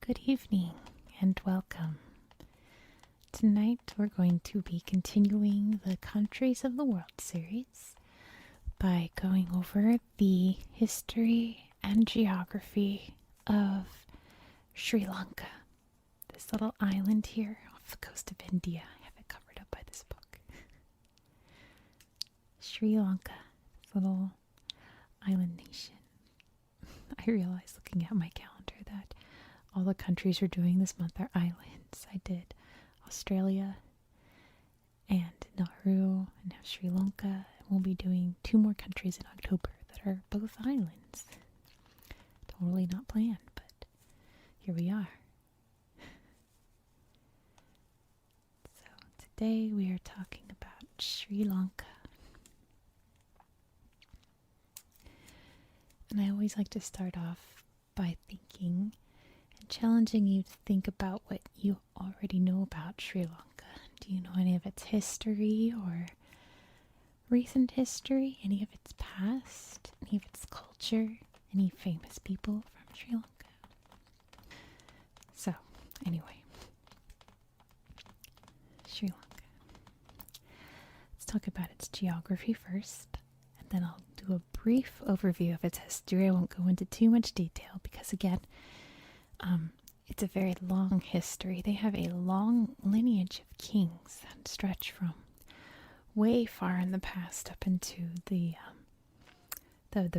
Good evening and welcome. Tonight we're going to be continuing the Countries of the World series by going over the history and geography of Sri Lanka. This little island here off the coast of India. I have it covered up by this book. Sri Lanka, this little island nation. I realized looking at my calendar that all the countries we're doing this month are islands. I did Australia and Nauru and now Sri Lanka. And we'll be doing 2 more countries in October that are both islands. Totally not planned, but here we are. So today we are talking about Sri Lanka. And I always like to start off by thinking and challenging you to think about what you already know about Sri Lanka. Do you know any of its history or recent history? Any of its past? Any of its culture? Any famous people from Sri Lanka? So, anyway, Sri Lanka. Let's talk about its geography first. Then I'll do a brief overview of its history. I won't go into too much detail because, again, it's a very long history. They have a long lineage of kings that stretch from way far in the past up into the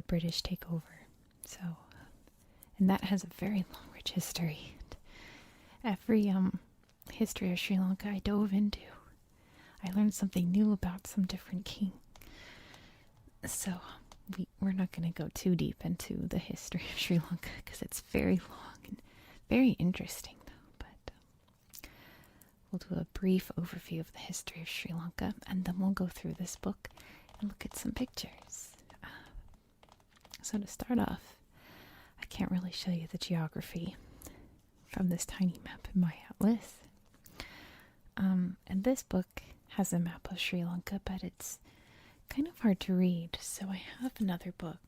British takeover. So, and that has a very long, rich history. Every history of Sri Lanka I dove into, I learned something new about some different king. So, we're not going to go too deep into the history of Sri Lanka because it's very long and very interesting, though. But we'll do a brief overview of the history of Sri Lanka, and then we'll go through this book and look at some pictures. So to start off, I can't really show you the geography from this tiny map in my atlas. And this book has a map of Sri Lanka, but it's kind of hard to read, so I have another book.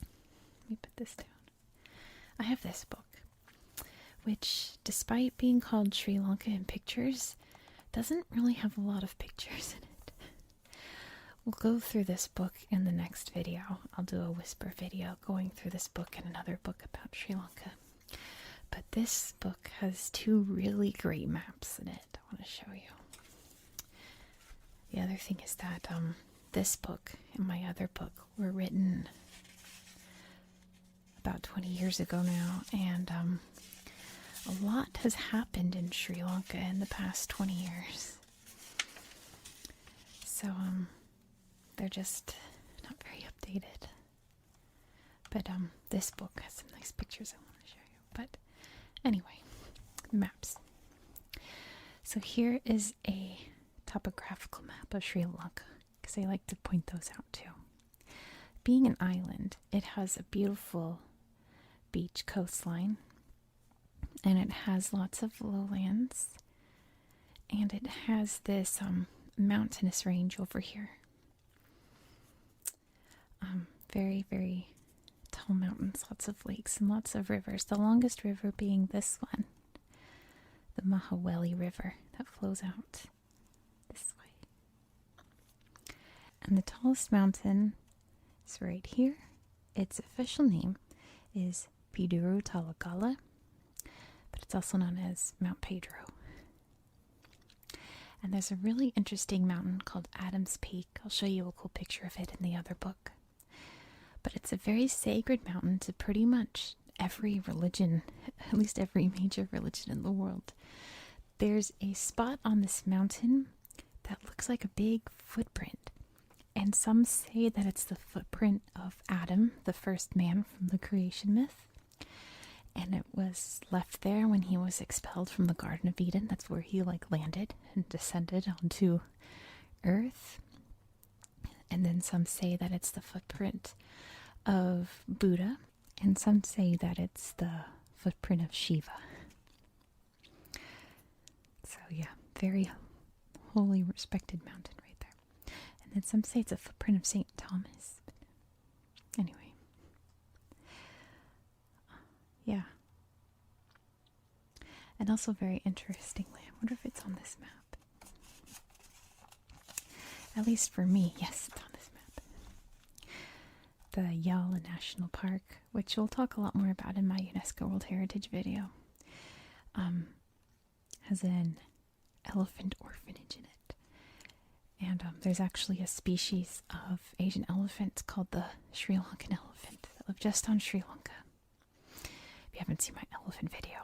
Let me put this down. I have this book, which, despite being called Sri Lanka in pictures, doesn't really have a lot of pictures in it. We'll go through this book in the next video. I'll do a whisper video going through this book and another book about Sri Lanka. But this book has 2 really great maps in it. I want to show you. The other thing is that this book and my other book were written about 20 years ago now, and a lot has happened in Sri Lanka in the past 20 years. So they're just not very updated. But this book has some nice pictures I want to show you. But anyway, maps. So here is a topographical map of Sri Lanka, because I like to point those out too. Being an island, it has a beautiful beach coastline, and it has lots of lowlands, and it has this mountainous range over here. Very, very tall mountains, lots of lakes, and lots of rivers. The longest river being this one, the Mahaweli River, that flows out this way. And the tallest mountain is right here. Its official name is Piduru Talagala, but it's also known as Mount Pedro. And there's a really interesting mountain called Adam's Peak. I'll show you a cool picture of it in the other book. But it's a very sacred mountain to pretty much every religion, at least every major religion in the world. There's a spot on this mountain that looks like a big footprint, and some say that it's the footprint of Adam, the first man from the creation myth, and it was left there when he was expelled from the Garden of Eden. That's where he landed and descended onto earth. And then some say that it's the footprint of Buddha, and some say that it's the footprint of Shiva. So yeah, very holy, respected mountain right there. And then some say it's a footprint of St. Thomas. But anyway. Yeah. And also very interestingly, I wonder if it's on this map. At least for me, yes, it's on this map. The Yala National Park, which we'll talk a lot more about in my UNESCO World Heritage video, has an elephant orphanage in it. And there's actually a species of Asian elephants called the Sri Lankan elephant that live just on Sri Lanka. If you haven't seen my elephant video,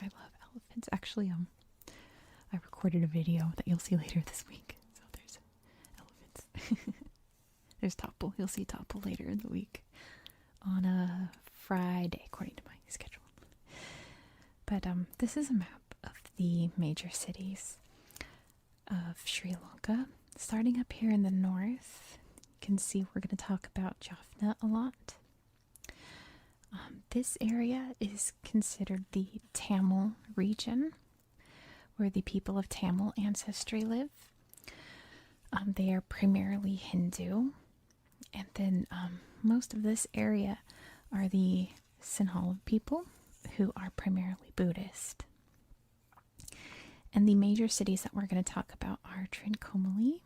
I love elephants. Actually, I recorded a video that you'll see later this week. So there's elephants. There's Topple. You'll see Topple later in the week on a Friday, according to my schedule. But this is a map of the major cities of Sri Lanka. Starting up here in the north, you can see we're going to talk about Jaffna a lot. This area is considered the Tamil region, where the people of Tamil ancestry live. They are primarily Hindu, and then most of this area are the Sinhala people, who are primarily Buddhist. And the major cities that we're going to talk about are Trincomalee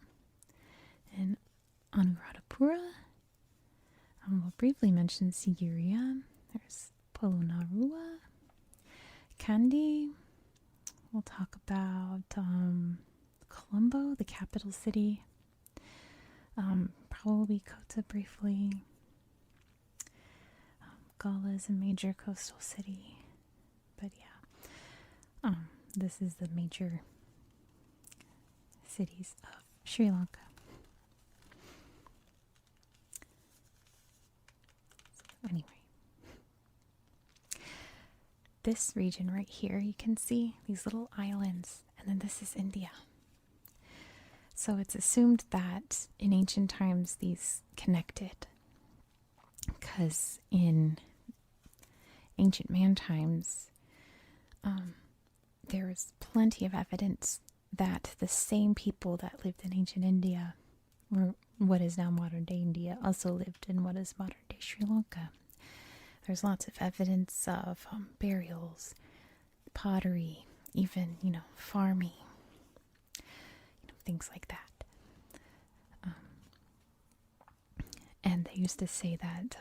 and Anuradhapura. We'll briefly mention Sigiriya. There's Polonnaruwa, Kandy. We'll talk about Colombo, the capital city. Probably Kota briefly. Gala is a major coastal city. But yeah, this is the major cities of Sri Lanka. So anyway, this region right here, you can see these little islands, and then this is India. So it's assumed that in ancient times these connected, because in ancient man times, there is plenty of evidence that the same people that lived in ancient India, or what is now modern day India, also lived in what is modern day Sri Lanka. There's lots of evidence of burials, pottery, even, farming, things like that. And they used to say that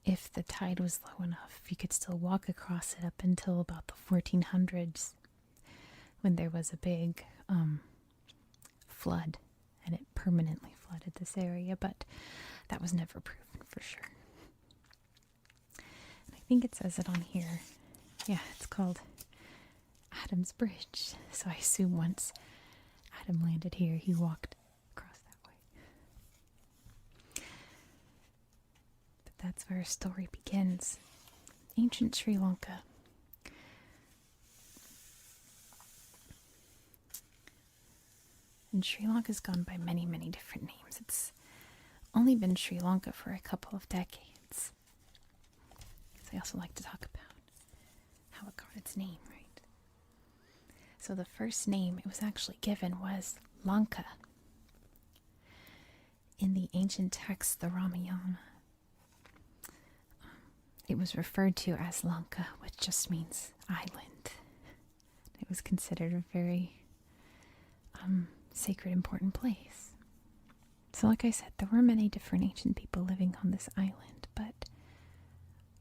if the tide was low enough, you could still walk across it up until about the 1400s, when there was a big flood, and it permanently flooded this area, but that was never proven for sure. And I think it says it on here. Yeah, it's called Adam's Bridge. So I assume once Adam landed here, he walked across that way. But that's where our story begins. Ancient Sri Lanka. And Sri Lanka's gone by many, many different names. It's only been Sri Lanka for a couple of decades. So I also like to talk about how it got its name, right? So the first name it was actually given was Lanka. In the ancient text, the Ramayana, it was referred to as Lanka, which just means island. It was considered a very sacred, important place. So like I said, there were many different ancient people living on this island, but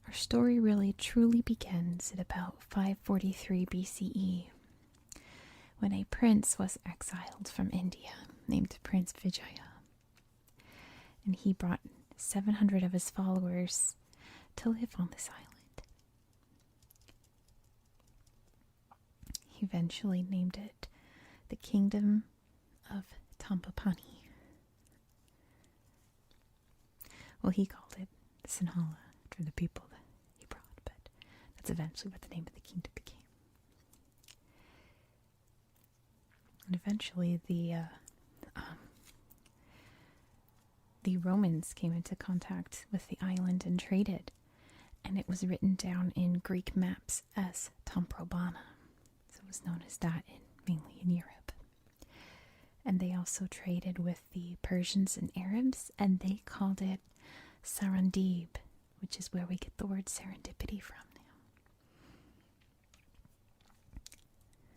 our story really truly begins at about 543 BCE, when a prince was exiled from India named Prince Vijaya. And he brought 700 of his followers to live on this island. He eventually named it the Kingdom of Tampapani. Well, he called it Sinhala for the people that he brought, but that's eventually what the name of the kingdom became. And eventually the Romans came into contact with the island and traded, and it was written down in Greek maps as Taprobana. So it was known as that mainly in Europe. And they also traded with the Persians and Arabs, and they called it Sarandib, which is where we get the word serendipity from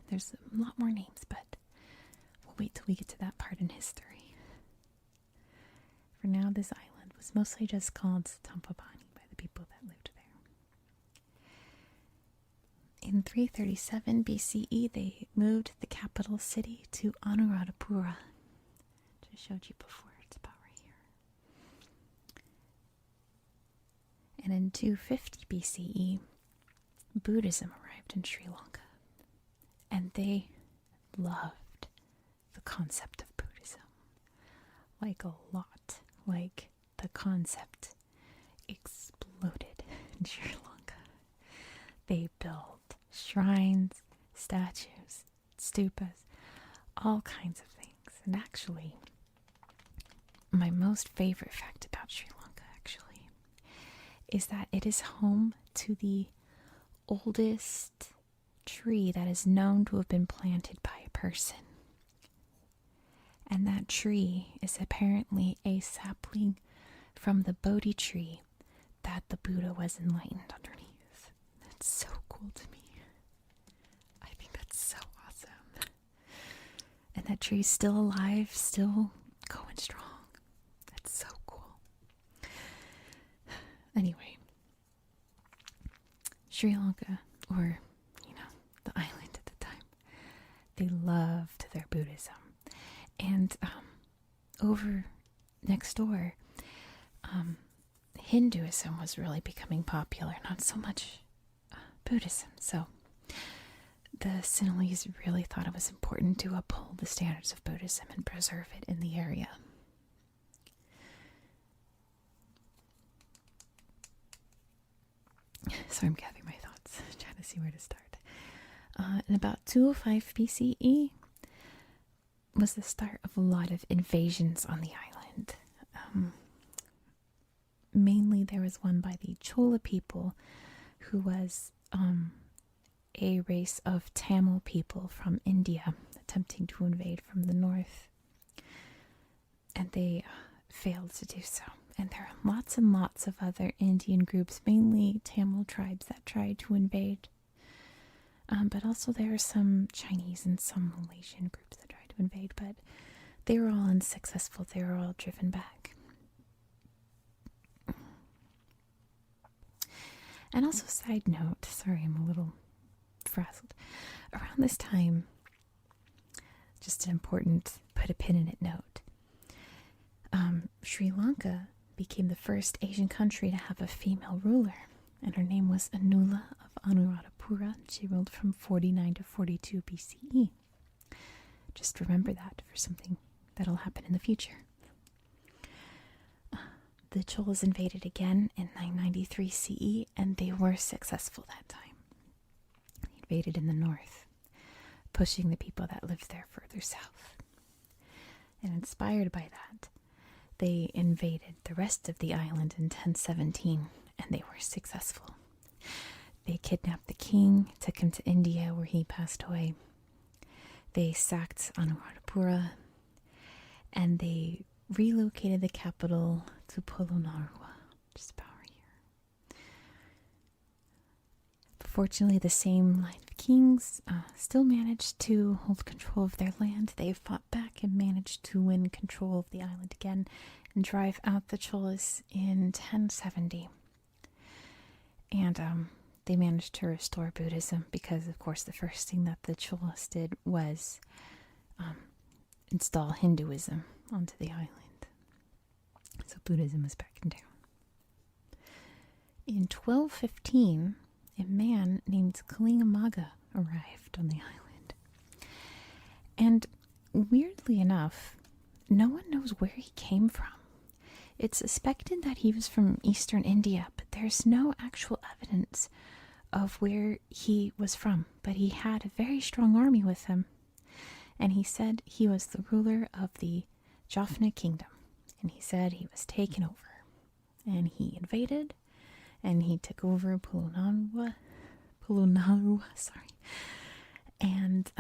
There's a lot more names, but we'll wait till we get to that part in history. For now, this island was mostly just called Tampabani by the people that lived there. In 337 BCE, they moved the capital city to Anuradhapura. Just showed you before, it's about right here. And in 250 BCE, Buddhism arrived in Sri Lanka. And they loved the concept of Buddhism. Like a lot. Like the concept exploded in Sri Lanka. They built shrines, statues, stupas, all kinds of things. And actually, my most favorite fact about Sri Lanka, actually, is that it is home to the oldest tree that is known to have been planted by a person. And that tree is apparently a sapling from the Bodhi tree that the Buddha was enlightened underneath. That's so cool to me. I think that's so awesome. And that tree's still alive, still going strong. That's so cool. Anyway, Sri Lanka, or, the island at the time, they loved their Buddhism. And over next door, Hinduism was really becoming popular, not so much Buddhism. So the Sinhalese really thought it was important to uphold the standards of Buddhism and preserve it in the area. So I'm gathering my thoughts, trying to see where to start. In about 205 BCE was the start of a lot of invasions on the island. Mainly there was one by the Chola people, who was a race of Tamil people from India attempting to invade from the north. And they failed to do so. And there are lots and lots of other Indian groups, mainly Tamil tribes, that tried to invade. But also there are some Chinese and some Malaysian groups that tried to invade, but they were all unsuccessful. They were all driven back. And also, side note, sorry, I'm a little frazzled. Around this time, just an important put a pin in it note, Sri Lanka became the first Asian country to have a female ruler, and her name was Anula of Anuradhapura. She ruled from 49 to 42 BCE. Just remember that for something that'll happen in the future. The Cholas invaded again in 993 CE, and they were successful that time. They invaded in the north, pushing the people that lived there further south. And inspired by that, they invaded the rest of the island in 1017, and they were successful. They kidnapped the king, took him to India where he passed away. They sacked Anuradhapura, and they relocated the capital to Polonnaruwa, just about right here. But fortunately, the same line of kings still managed to hold control of their land. They fought back and managed to win control of the island again and drive out the Cholas in 1070. And they managed to restore Buddhism because, of course, the first thing that the Cholas did was install Hinduism onto the island. So Buddhism was back in town. In 1215, a man named Kalingamaga arrived on the island. And weirdly enough, no one knows where he came from. It's suspected that he was from eastern India, but there's no actual evidence of where he was from. But he had a very strong army with him. And he said he was the ruler of the Jaffna kingdom. And he said he was taken over. And he invaded. And he took over Polonnaruwa, and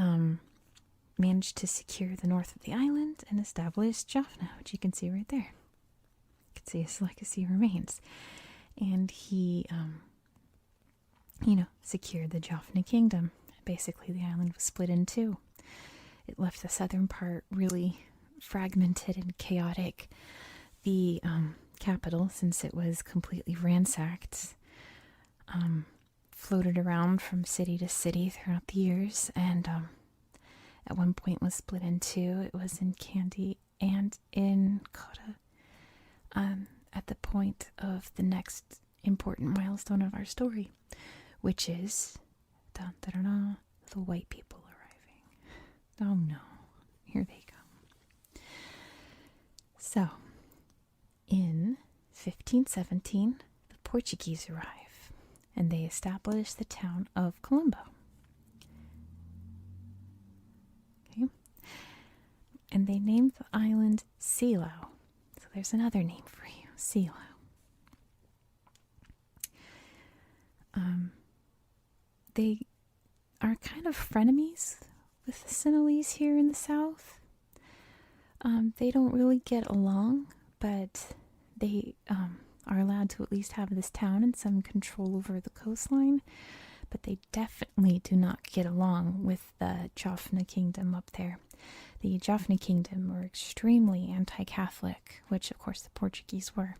managed to secure the north of the island and establish Jaffna, which you can see right there. You can see his legacy remains. And he, secured the Jaffna kingdom. Basically, the island was split in two. It left the southern part really fragmented and chaotic. The capital, since it was completely ransacked, floated around from city to city throughout the years, and at one point was split in two. It was in Kandy and in Kota. At the point of the next important milestone of our story, which is the white people arriving. Oh no, here they come. So, in 1517, the Portuguese arrive, and they establish the town of Colombo. Okay. And they named the island Silao. So there's another name for you, Silao. They are kind of frenemies with the Sinhalese here in the south. They don't really get along, but they are allowed to at least have this town and some control over the coastline. But they definitely do not get along with the Jaffna Kingdom up there. The Jaffna Kingdom were extremely anti-Catholic, which of course the Portuguese were.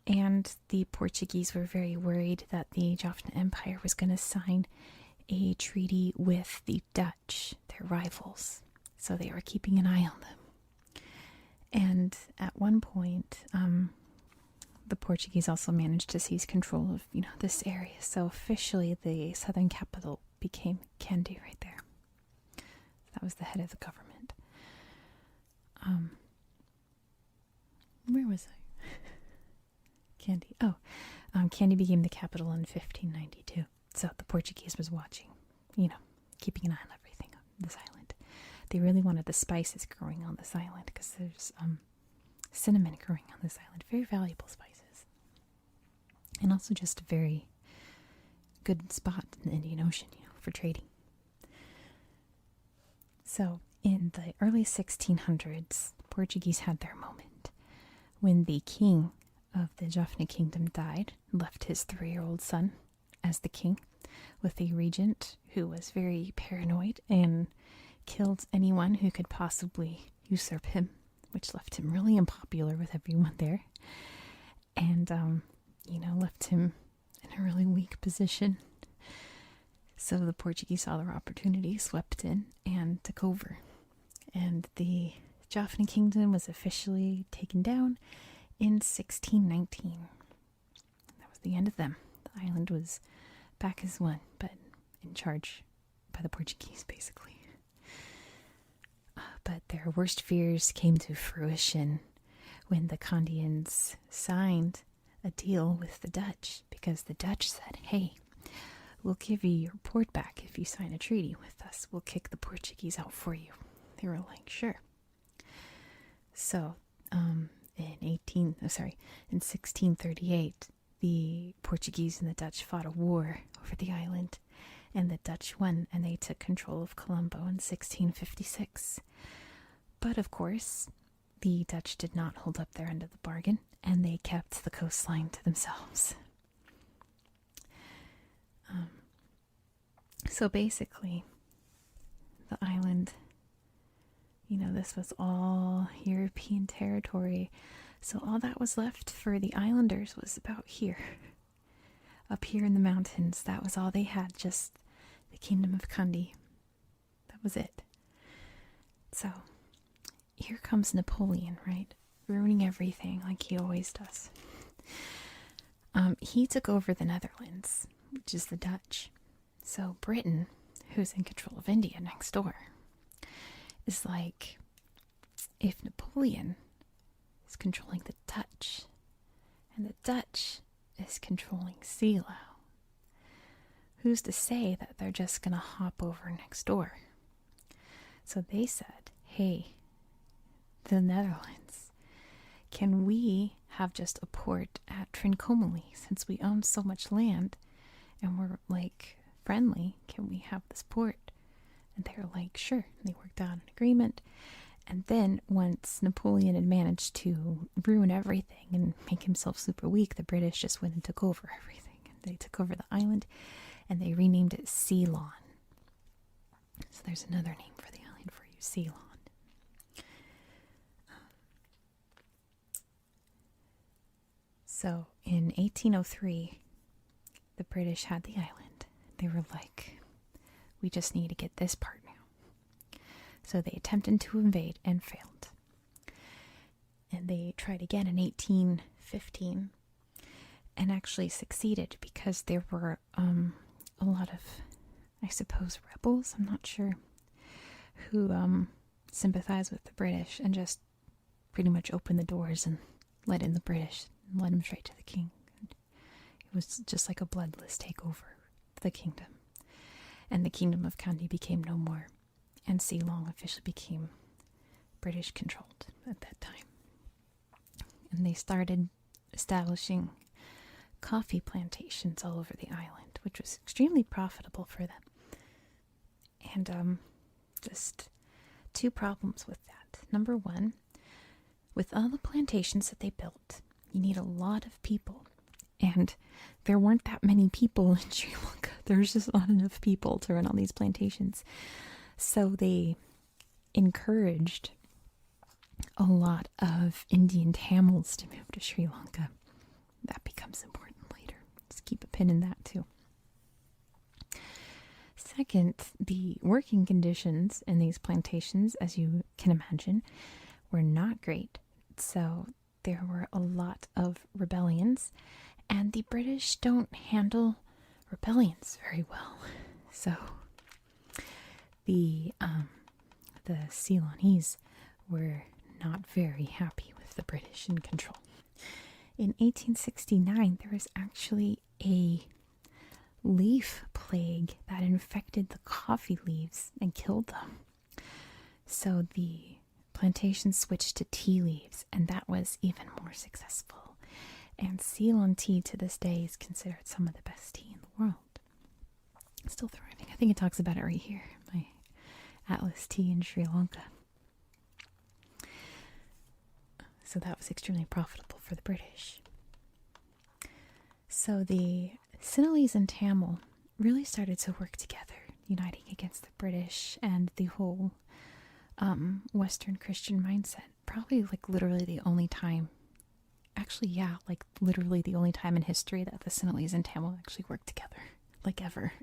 And the Portuguese were very worried that the Jaffna Empire was going to sign a treaty with the Dutch, their rivals. So they were keeping an eye on them. And at one point, the Portuguese also managed to seize control of, this area. So officially, the southern capital became Kandy right there. That was the head of the government. Where was I? Kandy. Oh, Kandy became the capital in 1592. So the Portuguese was watching, keeping an eye on everything on this island. They really wanted the spices growing on this island because there's cinnamon growing on this island. Very valuable spices. And also just a very good spot in the Indian Ocean, for trading. So in the early 1600s, the Portuguese had their moment when the king of the Jaffna Kingdom died and left his 3-year-old son as the king, with a regent who was very paranoid and killed anyone who could possibly usurp him, which left him really unpopular with everyone there, and left him in a really weak position. So the Portuguese saw their opportunity, swept in, and took over. And the Jaffna Kingdom was officially taken down in 1619. That was the end of them. The island was back as one, but in charge by the Portuguese, basically. But their worst fears came to fruition when the Kandians signed a deal with the Dutch, because the Dutch said, hey, we'll give you your port back if you sign a treaty with us. We'll kick the Portuguese out for you. They were like, sure. So, in 1638, the Portuguese and the Dutch fought a war over the island, and the Dutch won, and they took control of Colombo in 1656. But of course, the Dutch did not hold up their end of the bargain, and they kept the coastline to themselves. So basically, the island, this was all European territory. So all that was left for the islanders was about here. Up here in the mountains, that was all they had, just the kingdom of Kandy. That was it. So, here comes Napoleon, right? Ruining everything like he always does. He took over the Netherlands, which is the Dutch. So Britain, who's in control of India next door, is like, if Napoleon is controlling the Dutch, and the Dutch is controlling Silao, who's to say that they're just going to hop over next door? So they said, hey, the Netherlands, can we have just a port at Trincomalee, since we own so much land and we're friendly, can we have this port? And they were like, sure. And they worked out an agreement. And then once Napoleon had managed to ruin everything and make himself super weak, the British just went and took over everything. And they took over the island, and they renamed it Ceylon. So there's another name for the island for you, Ceylon. So in 1803, the British had the island. They were like, we just need to get this part now. So they attempted to invade and failed. And they tried again in 1815 and actually succeeded because there were a lot of, I suppose, rebels, I'm not sure, who sympathized with the British and just pretty much opened the doors and let in the British and led them straight to the king. It was just like a bloodless takeover of the kingdom. And the kingdom of Kandy became no more, and Ceylon officially became British controlled at that time. And they started establishing coffee plantations all over the island, which was extremely profitable for them. And just two problems with that. Number one, with all the plantations that they built, you need a lot of people. And there weren't that many people in Sri Lanka. There was just not enough people to run all these plantations. So they encouraged a lot of Indian Tamils to move to Sri Lanka. That becomes important later. Just keep a pin in that too. Second, the working conditions in these plantations, as you can imagine, were not great. So there were a lot of rebellions, and the British don't handle rebellions very well. So the Ceylonese were not very happy with the British in control. In 1869, there was actually a leaf plague that infected the coffee leaves and killed them. So the plantation switched to tea leaves, and that was even more successful. And Ceylon tea to this day is considered some of the best tea in the world. It's still thriving. I think it talks about it right here, my Atlas tea in Sri Lanka. So that was extremely profitable for the British. So the Sinhalese and Tamil really started to work together, uniting against the British and the whole Western Christian mindset. Probably like literally the only time, literally the only time in history that the Sinhalese and Tamil actually worked together, like ever.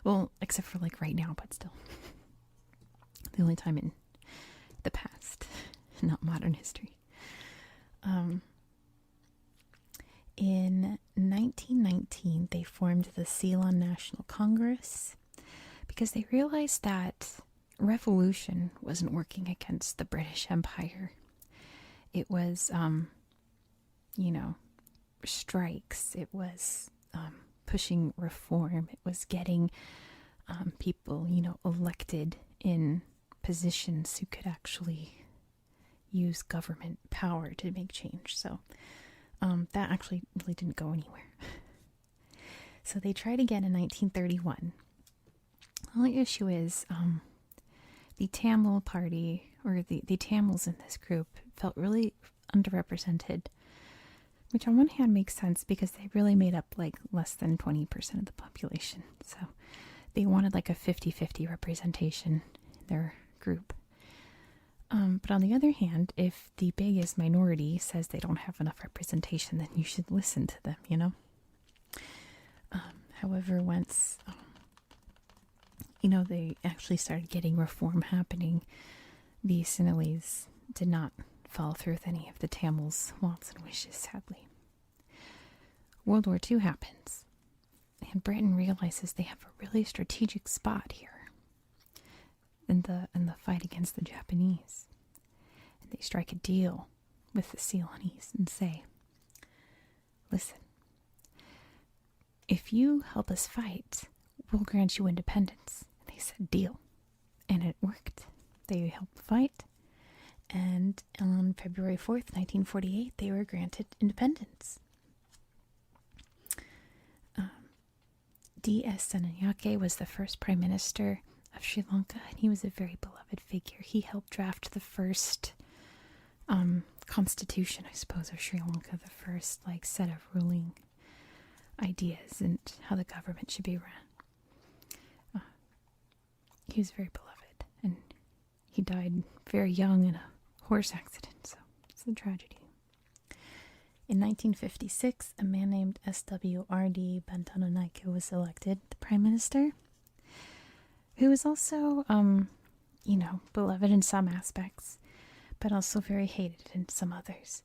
Well, except for like right now, but still. The only time in the past, not modern history. In 1919, they formed the Ceylon National Congress because they realized that revolution wasn't working against the British Empire. It was, strikes. It was pushing reform. It was getting people, elected in positions who could actually use government power to make change. So that actually really didn't go anywhere. So they tried again in 1931. The only issue is the Tamil party, or the Tamils in this group, felt really underrepresented, which on one hand makes sense because they really made up like less than 20% of the population. So they wanted like a 50-50 representation in their group. But on the other hand, if the biggest minority says they don't have enough representation, then you should listen to them, However, once, they actually started getting reform happening, the Sinhalese did not follow through with any of the Tamils' wants and wishes, sadly. World War II happens, and Britain realizes they have a really strategic spot here in the fight against the Japanese. And they strike a deal with the Ceylonese and say, listen, if you help us fight, we'll grant you independence. And they said, deal. And it worked. They helped fight, and on February 4th, 1948, they were granted independence. D.S. Senanayake was the first prime minister of Sri Lanka, and he was a very beloved figure. He helped draft the first constitution, I suppose, of Sri Lanka, the first set of ruling ideas and how the government should be he was very beloved, and he died very young in a horse accident, so it's a tragedy. In 1956, a man named S.W.R.D. Bantananaike was elected the prime minister, who was also, beloved in some aspects, but also very hated in some others.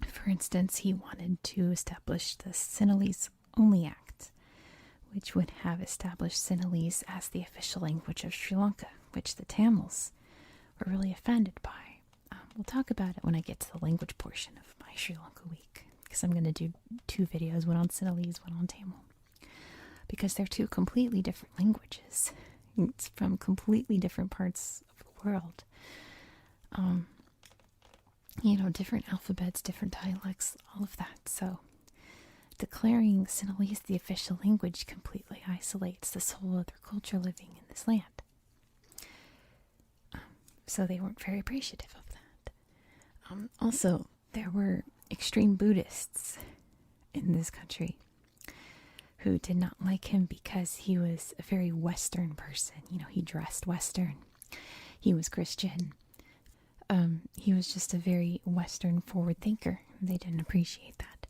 For instance, he wanted to establish the Sinhalese Only Act, which would have established Sinhalese as the official language of Sri Lanka, which the Tamils were really offended by. We'll talk about it when I get to the language portion of my Sri Lanka week, because I'm going to do 2 videos, one on Sinhalese, one on Tamil, because they're 2 completely different languages. It's from completely different parts of the world. Different alphabets, different dialects, all of that. So declaring Sinhalese the official language completely isolates this whole other culture living in this land. So they weren't very appreciative of that. Also, there were extreme Buddhists in this country who did not like him because he was a very Western person. He dressed Western. He was Christian. He was just a very Western forward thinker. They didn't appreciate that.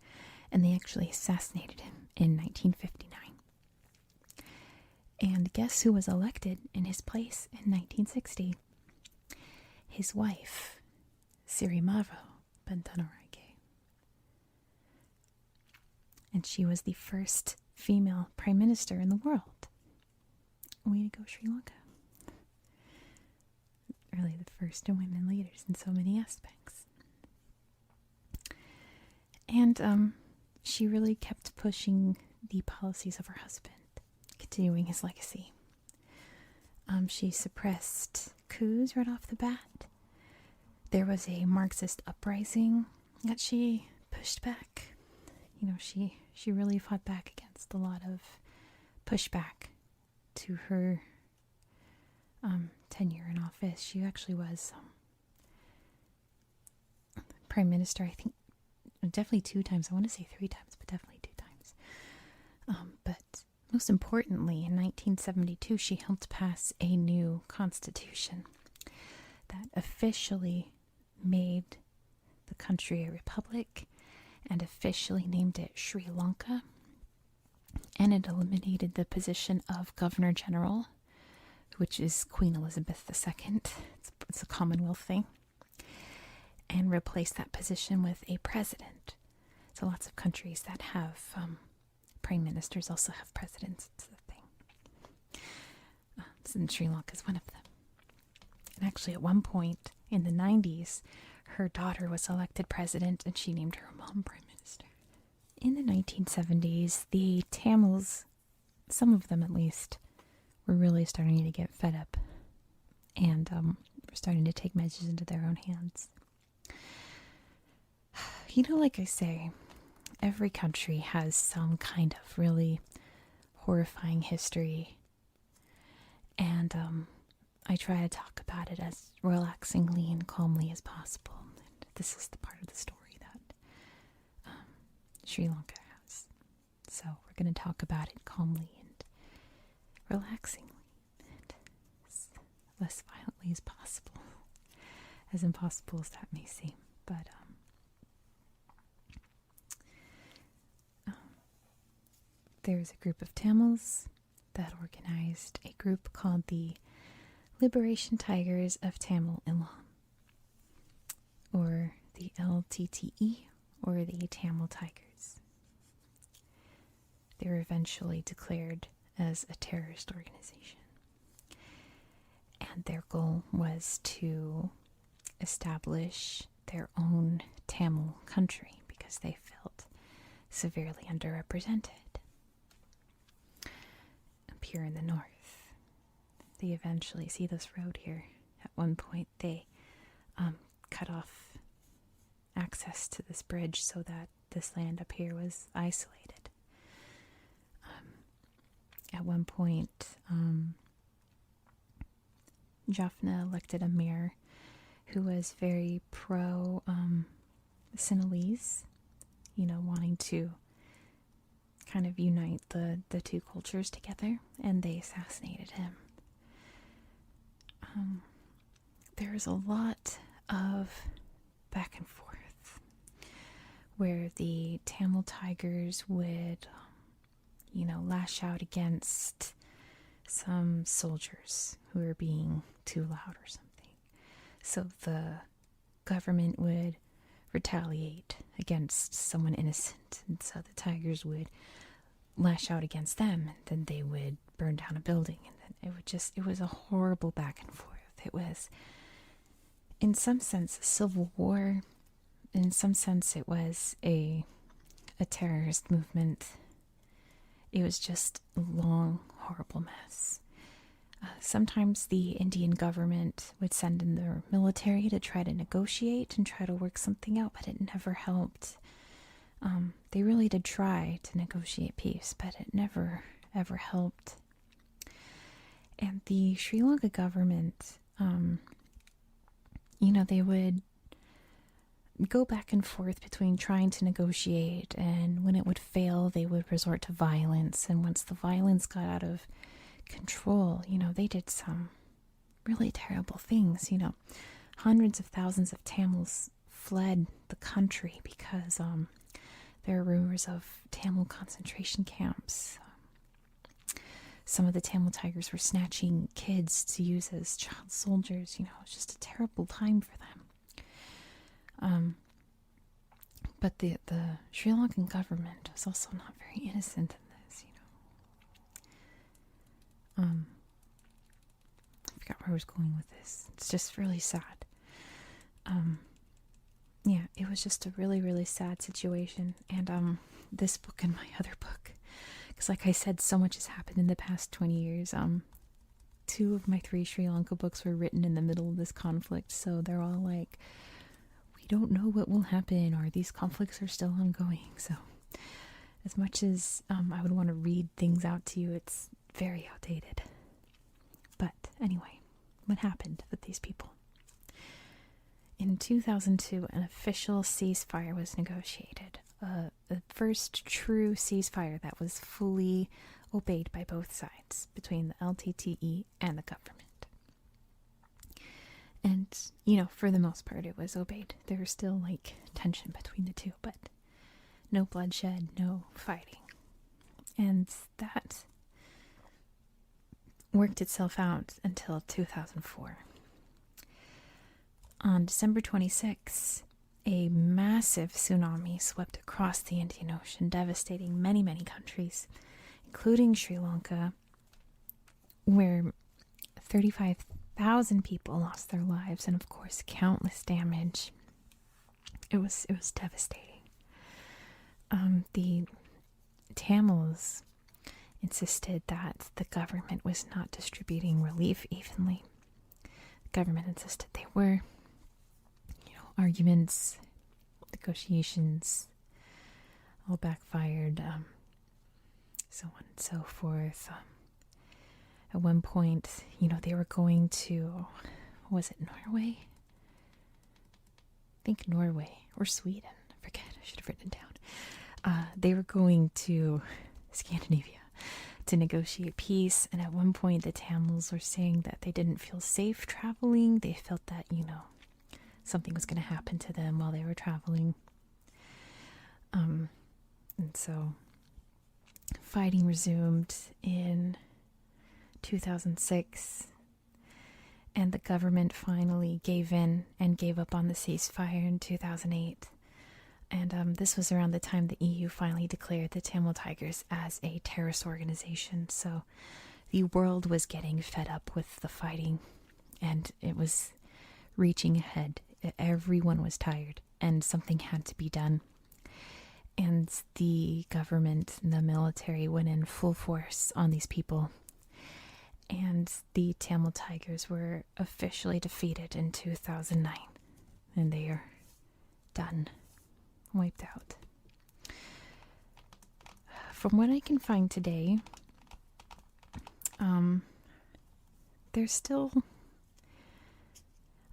And they actually assassinated him in 1959. And guess who was elected in his place in 1960? His wife, Sri Bantanaraike. And she was the first female prime minister in the world. Way to go, Sri Lanka. Really the first women leaders in so many aspects. And she really kept pushing the policies of her husband, continuing his legacy. She suppressed coups right off the bat. There was a Marxist uprising that she pushed back. She really fought back against a lot of pushback to her tenure in office. She actually was prime minister, I think, definitely 2 times. I want to say 3 times, but definitely 2 times. But most importantly, in 1972, she helped pass a new constitution that officially made the country a republic and officially named it Sri Lanka. And it eliminated the position of Governor General, which is Queen Elizabeth II. It's a Commonwealth thing. And replaced that position with a president. So lots of countries that have prime ministers also have presidents. It's the thing. And Sri Lanka is one of them. And actually at one point in the 90s, her daughter was elected president and she named her mom prime minister. In the 1970s, the Tamils, some of them at least, were really starting to get fed up and were starting to take measures into their own hands. Like I say, every country has some kind of really horrifying history, and I try to talk about it as relaxingly and calmly as possible. And this is the part of the story that Sri Lanka has. So we're going to talk about it calmly and relaxingly and as less violently as possible. As impossible as that may seem. But there's a group of Tamils that organized a group called the Liberation Tigers of Tamil Eelam, or the LTTE, or the Tamil Tigers. They were eventually declared as a terrorist organization. And their goal was to establish their own Tamil country because they felt severely underrepresented. Up here in the north, they eventually see this road here. At one point, they cut off access to this bridge so that this land up here was isolated. At one point, Jaffna elected a mayor who was very pro Sinhalese, wanting to kind of unite the two cultures together, and they assassinated him. there's a lot of back and forth where the Tamil tigers would, lash out against some soldiers who were being too loud or something. So the government would retaliate against someone innocent, and so the tigers would lash out against them, and then they would burn down a building, and then it was a horrible back and forth. It was, in some sense, a civil war. In some sense, it was a terrorist movement. It was just a long, horrible mess. Sometimes the Indian government would send in their military to try to negotiate and try to work something out, but it never helped. They really did try to negotiate peace, but it never, ever helped. And the Sri Lanka government, they would go back and forth between trying to negotiate, and when it would fail, they would resort to violence. And once the violence got out of control, they did some really terrible things. Hundreds of thousands of Tamils fled the country because there are rumors of Tamil concentration camps. Some of the Tamil tigers were snatching kids to use as child soldiers. It was just a terrible time for them. But the Sri Lankan government was also not very innocent in this, I forgot where I was going with this. It's just really sad. Yeah, it was just a really, really sad situation. And this book and my other book, because like I said, so much has happened in the past 20 years. 2 of my 3 Sri Lanka books were written in the middle of this conflict, so they're all like, we don't know what will happen, or these conflicts are still ongoing. So as much as I would want to read things out to you, it's very outdated. But anyway, what happened with these people? In 2002, an official ceasefire was negotiated. The first true ceasefire that was fully obeyed by both sides, between the LTTE and the government. And, for the most part, it was obeyed. There was still, tension between the two, but no bloodshed, no fighting. And that worked itself out until 2004. On December 26, a massive tsunami swept across the Indian Ocean, devastating many, many countries, including Sri Lanka, where 35,000 people lost their lives, and of course countless damage. It was devastating. The Tamils insisted that the government was not distributing relief evenly. The government insisted they were. Arguments, negotiations, all backfired, so on and so forth. At one point, they were going to, was it Norway? I think Norway or Sweden. I forget. I should have written it down. They were going to Scandinavia to negotiate peace, and at one point the Tamils were saying that they didn't feel safe traveling. They felt that, something was going to happen to them while they were traveling. And so fighting resumed in 2006, and the government finally gave in and gave up on the ceasefire in 2008. And this was around the time the EU finally declared the Tamil Tigers as a terrorist organization. So the world was getting fed up with the fighting, and it was reaching ahead. Everyone was tired, and something had to be done. And the government and the military went in full force on these people. And the Tamil Tigers were officially defeated in 2009. And they are done. Wiped out. From what I can find today, there's still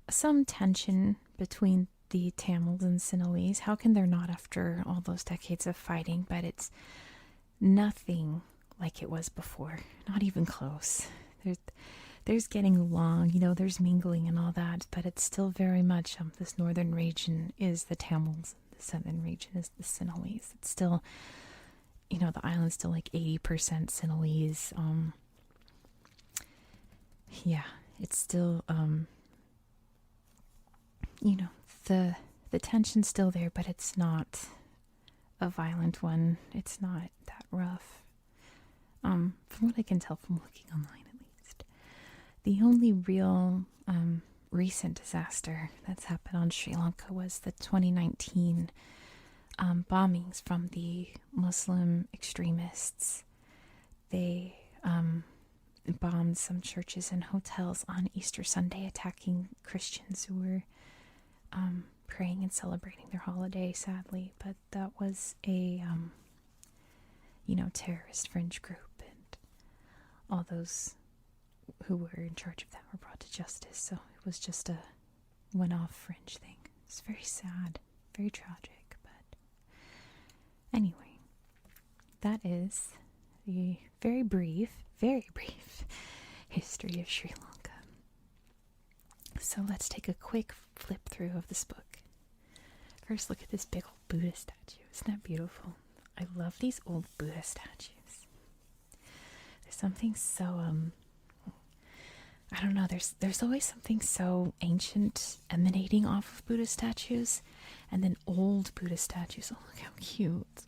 some tension between the Tamils and Sinhalese. How can there not after all those decades of fighting? But it's nothing like it was before. Not even close. there's getting along, you know, there's mingling and all that, but it's still very much this northern region is the Tamils, the southern region is the Sinhalese. It's still, you know, the island's still like 80% Sinhalese. Yeah, it's still, you know, the tension's still there, but it's not a violent one. It's not that rough. From what I can tell from looking online, at least. The only real recent disaster that's happened on Sri Lanka was the 2019 bombings from the Muslim extremists. They bombed some churches and hotels on Easter Sunday, attacking Christians who were praying and celebrating their holiday, sadly. But that was a, you know, terrorist fringe group, and all those who were in charge of that were brought to justice. So it was just a one-off fringe thing. It's very sad, very tragic, but anyway, that is the very brief history of Sri Lanka. So let's take a quick flip through of this book. First, look at this big old Buddha statue. Isn't that beautiful? I love these old Buddha statues. There's something so, I don't know, there's always something so ancient emanating off of Buddha statues, and then old Buddha statues. Oh, look how cute.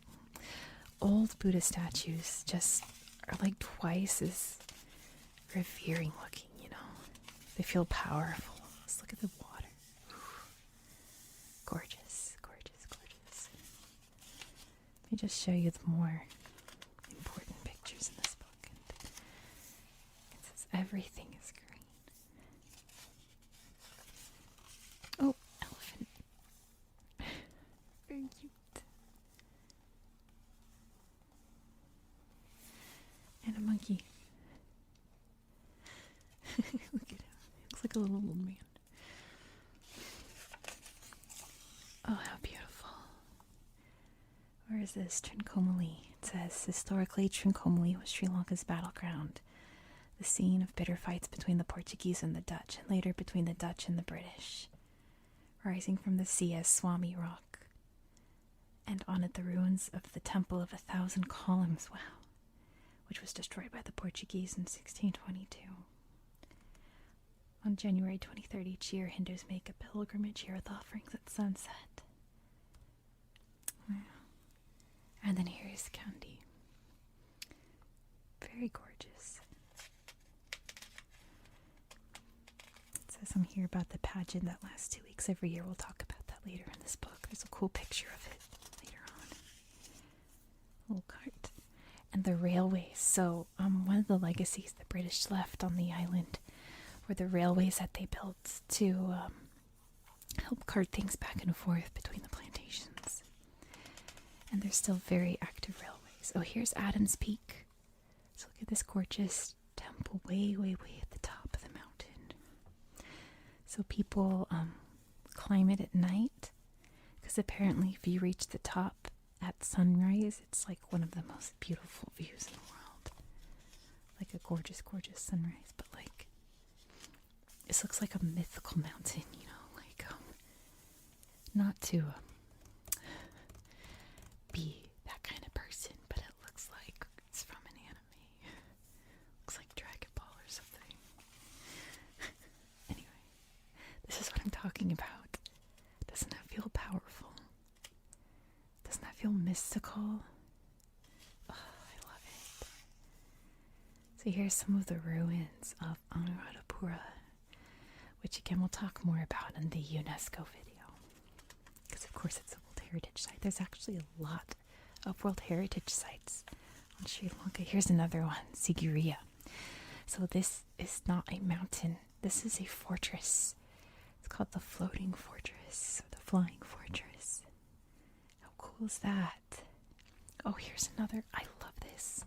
Old Buddha statues just are like twice as revering looking, you know. They feel powerful. Let's look at the water. Gorgeous, gorgeous, gorgeous. Let me just show you the more important pictures in this book. It says everything is green. Oh, elephant. Very cute. And a monkey. Look at him. He looks like a little old man. Oh, how beautiful. Where is this? Trincomalee. It says, historically, Trincomalee was Sri Lanka's battleground, the scene of bitter fights between the Portuguese and the Dutch, and later between the Dutch and the British, rising from the sea as Swami Rock, and on it the ruins of the Temple of 1,000 Columns, wow, which was destroyed by the Portuguese in 1622. On January 23rd each year, Hindus make a pilgrimage here with offerings at sunset. Wow. And then here is Kandy. Very gorgeous. It says I'm here about the pageant that lasts 2 weeks every year. We'll talk about that later in this book. There's a cool picture of it later on. A little cart. And the railways. So one of the legacies the British left on the island were the railways that they built to help cart things back and forth between the plantations. And they're still very active railways. Oh, here's Adams Peak. So look at this gorgeous temple way, way, way at the top of the mountain. So people climb it at night, because apparently if you reach the top at sunrise, it's like one of the most beautiful views in the world. Like a gorgeous, gorgeous sunrise, but like, this looks like a mythical mountain, you know, like, not to be that kind of person, but it looks like it's from an anime. Looks like Dragon Ball or something. Anyway, this is what I'm talking about. Doesn't that feel powerful? Doesn't that feel mystical? Oh, I love it. So here's some of the ruins of Anuradhapura, which again we'll talk more about in the UNESCO video, because of course it's a World Heritage Site. There's actually a lot of World Heritage Sites on Sri Lanka. Here's another one, Sigiriya. So this is not a mountain, this is a fortress. It's called the Floating Fortress, or the Flying Fortress. How cool is that? Oh, here's another, I love this.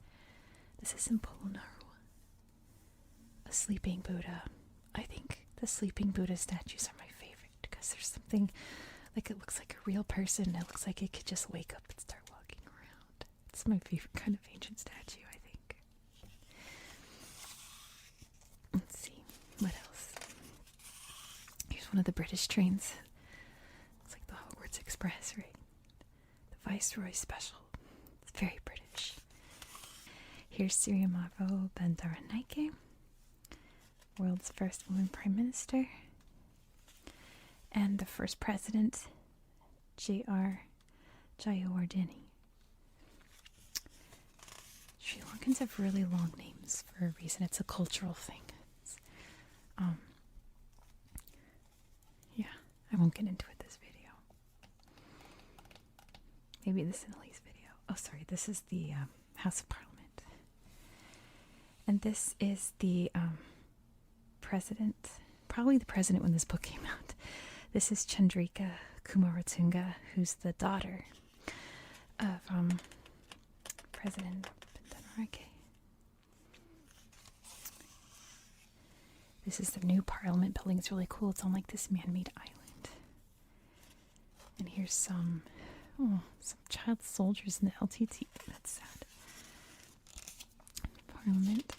This is in Polonnaruwa. A sleeping Buddha. I think the sleeping Buddha statues are my favorite, because there's something, like, it looks like a real person. It looks like it could just wake up and start walking around. It's my favorite kind of ancient statue, I think. Let's see. What else? Here's one of the British trains. It's like the Hogwarts Express, right? The Viceroy Special. It's very British. Here's Sirimavo Bandaranaike, world's first woman prime minister, and the first president, J.R. Jayawardene. Sri Lankans have really long names for a reason. It's a cultural thing. Yeah, I won't get into it this video. Maybe this in Elise video. Oh, sorry, this is the House of Parliament. And this is the president, probably the president when this book came out. This is Chandrika Kumaratunga, who's the daughter of President Bandaranaike. This is the new Parliament building. It's really cool. It's on like this man-made island. And here's some child soldiers in the LTT. That's sad. Parliament.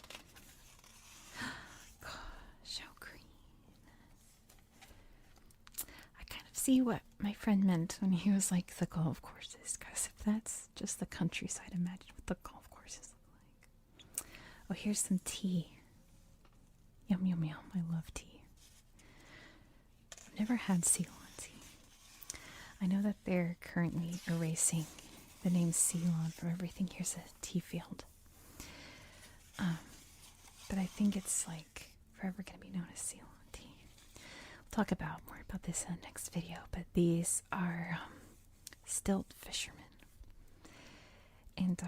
Gosh, how green. I kind of see what my friend meant when he was like the golf courses, because if that's just the countryside, imagine what the golf courses look like. Oh, here's some tea. Yum, yum, yum. I love tea. I've never had Ceylon tea. I know that they're currently erasing the name Ceylon from everything. Here's a tea field. But I think it's like forever going to be known as Ceylon tea. We'll talk about more about this in the next video. But these are stilt fishermen. And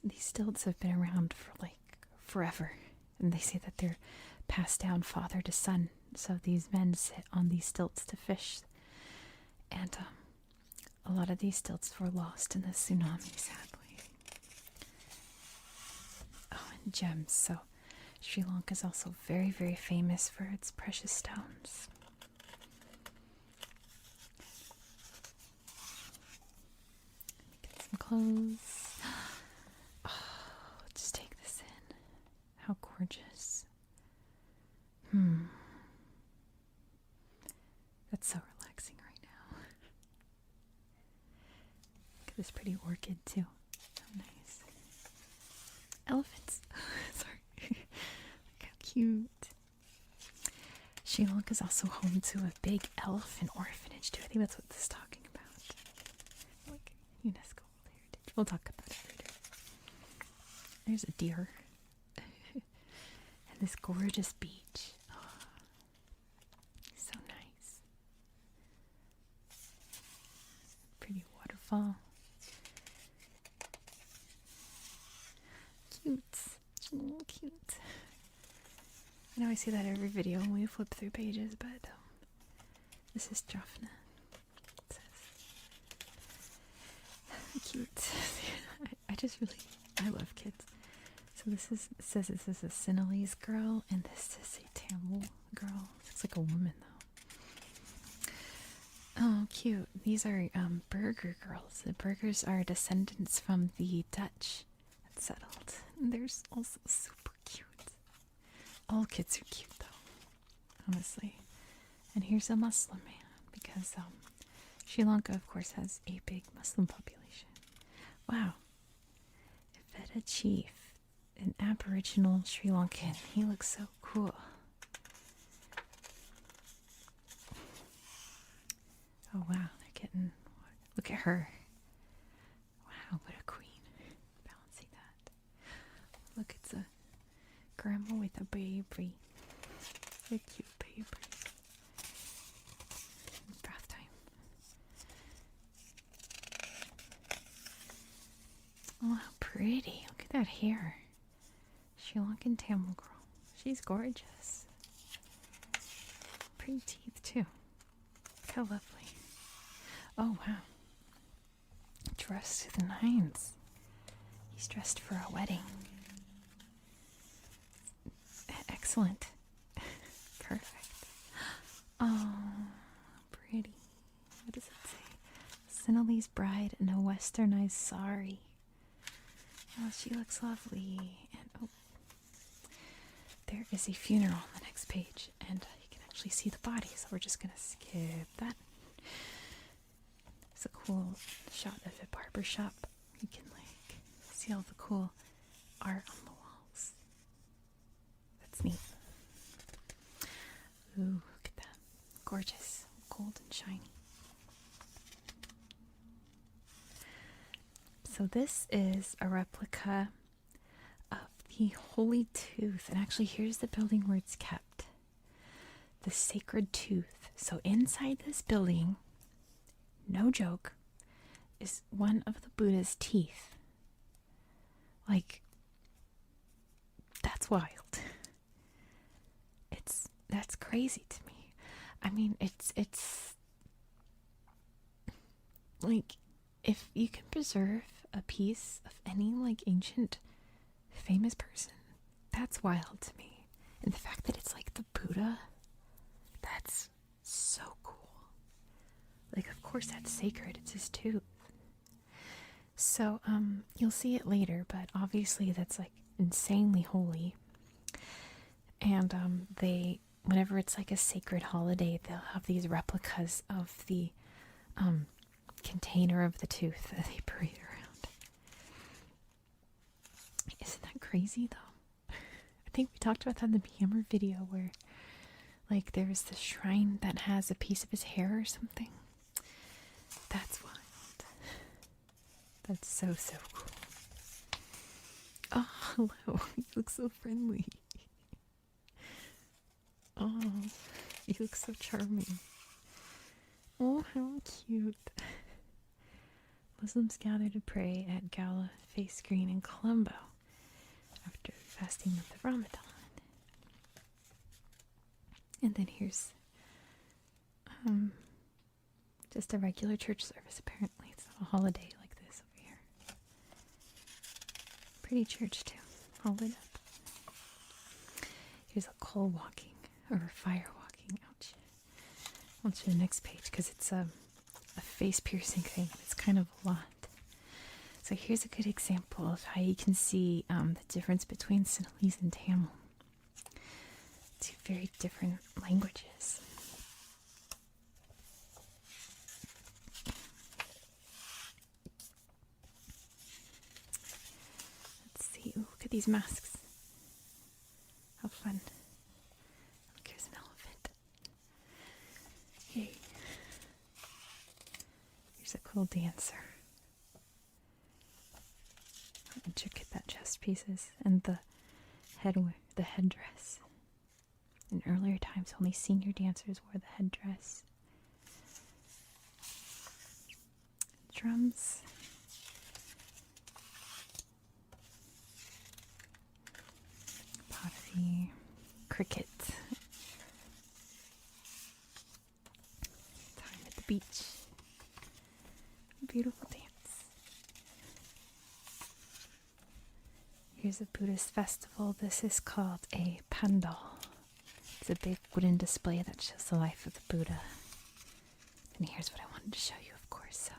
these stilts have been around for like forever. And they say that they're passed down father to son. So these men sit on these stilts to fish. And a lot of these stilts were lost in the tsunami, sadly. Oh, and gems. So Sri Lanka is also very, very famous for its precious stones. Get some clothes. Oh, just take this in. How gorgeous. That's so relaxing right now. Look at this pretty orchid too. How nice. Elephants. Sorry. Look how cute. Sri Lanka is also home to a big elephant orphanage too. I think that's what this is talking about. Like UNESCO World Heritage. We'll talk about it later. There's a deer. And this gorgeous beach. Oh, so nice. Pretty waterfall. Cute. Oh, cute. I know I see that every video when we flip through pages, but this is Jaffna. It says. Cute. I just really, I love kids. So this is, it says this is a Sinhalese girl, and this is a Tamil girl. Looks like a woman though. Oh, cute. These are Burgher girls. The Burghers are descendants from the Dutch that settled. And they're also super cute. All kids are cute though, honestly. And here's a Muslim man, because Sri Lanka, of course, has a big Muslim population. Wow. Veda Chief, an Aboriginal Sri Lankan. He looks so cool. Oh wow, they're getting, look at her. Wow, what a queen. Balancing that. Look, it's a grandma with a baby. A cute baby. Bath time. Oh, how pretty. Look at that hair. Sri Lankan Tamil girl. She's gorgeous. Pretty teeth too. Look how lovely. Oh wow. Dressed to the nines. He's dressed for a wedding. Excellent. Perfect. Oh, pretty. What does it say? Sinhalese bride in a westernized sari. Oh, she looks lovely. And oh, there is a funeral on the next page, and you can actually see the body, so we're just gonna skip that. It's a cool shot of a barber shop. You can like see all the cool art on the walls. That's neat. Ooh, look at that. Gorgeous. Gold and shiny. So this is a replica of the Holy Tooth. And actually, here's the building where it's kept. The Sacred Tooth. So inside this building, no joke, is one of the Buddha's teeth. Like, that's wild. That's crazy to me. I mean, it's like, if you can preserve a piece of any like ancient famous person, that's wild to me. And the fact that it's like the Buddha, that's so cool. Like, of course that's sacred, it's his tooth. So you'll see it later, but obviously that's like insanely holy. And they, whenever it's like a sacred holiday, they'll have these replicas of the container of the tooth that they parade around. Isn't that crazy though? I think we talked about that in the Hammer video, where like there's this shrine that has a piece of his hair or something. That's wild. That's so cool. Oh, hello. You look so friendly. Oh, you look so charming. Oh, how cute. Muslims gather to pray at Gala Face Green in Colombo after fasting month of Ramadan. And then here's just a regular church service, apparently. It's not a holiday like this over here. Pretty church too, all lit up. Here's a coal walking, or fire walking, ouch. I'll show the next page because it's a face piercing thing. It's kind of a lot. So here's a good example of how you can see the difference between Sinhalese and Tamil. Two very different languages. Let's see. Ooh, look at these masks. How fun. Look, here's an elephant. Yay. Here's a cool dancer. How intricate that chest piece is. And the headdress. In earlier times, only senior dancers wore the headdress. Drums. Pottery. Cricket. Time at the beach. Beautiful dance. Here's a Buddhist festival. This is called a pandal. It's a big wooden display that shows the life of the Buddha. And here's what I wanted to show you, of course. So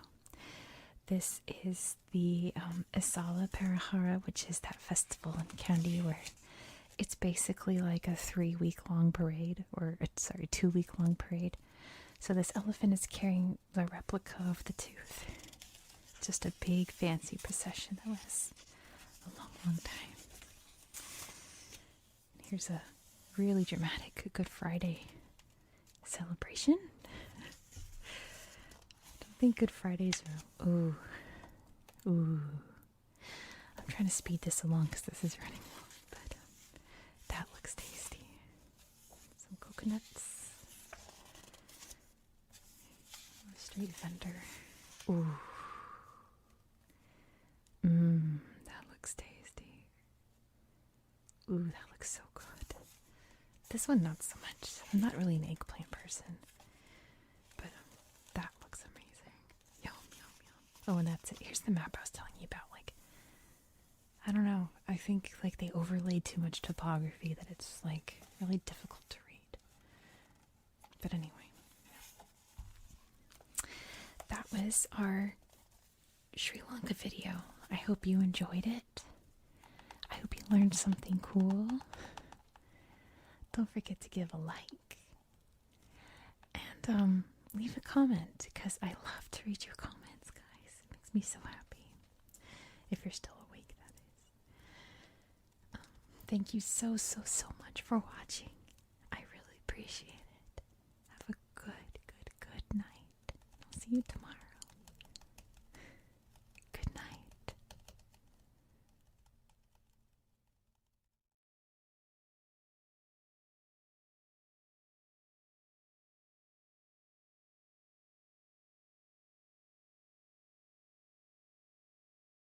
this is the Isala Parahara, which is that festival in Kandy where it's basically like a 3-week-long parade, or 2-week-long parade. So this elephant is carrying the replica of the tooth. Just a big fancy procession that lasts a long time. Here's a really dramatic Good Friday celebration. I don't think Good Fridays are... Ooh. I'm trying to speed this along because this is running long, but that looks tasty. Some coconuts. A street vendor. Ooh. That looks tasty. Ooh, that looks so good. This one, not so much. I'm not really an eggplant person. But that looks amazing. Yum, yum, yum. Oh, and that's it. Here's the map I was telling you about. Like, I don't know. I think, like, they overlaid too much topography that it's, like, really difficult to read. But anyway. That was our Sri Lanka video. I hope you enjoyed it. I hope you learned something cool. Don't forget to give a like. And leave a comment, because I love to read your comments, guys. It makes me so happy. If you're still awake, that is. Thank you so, so, so much for watching. I really appreciate it. Have a good, good, good night. I'll see you tomorrow.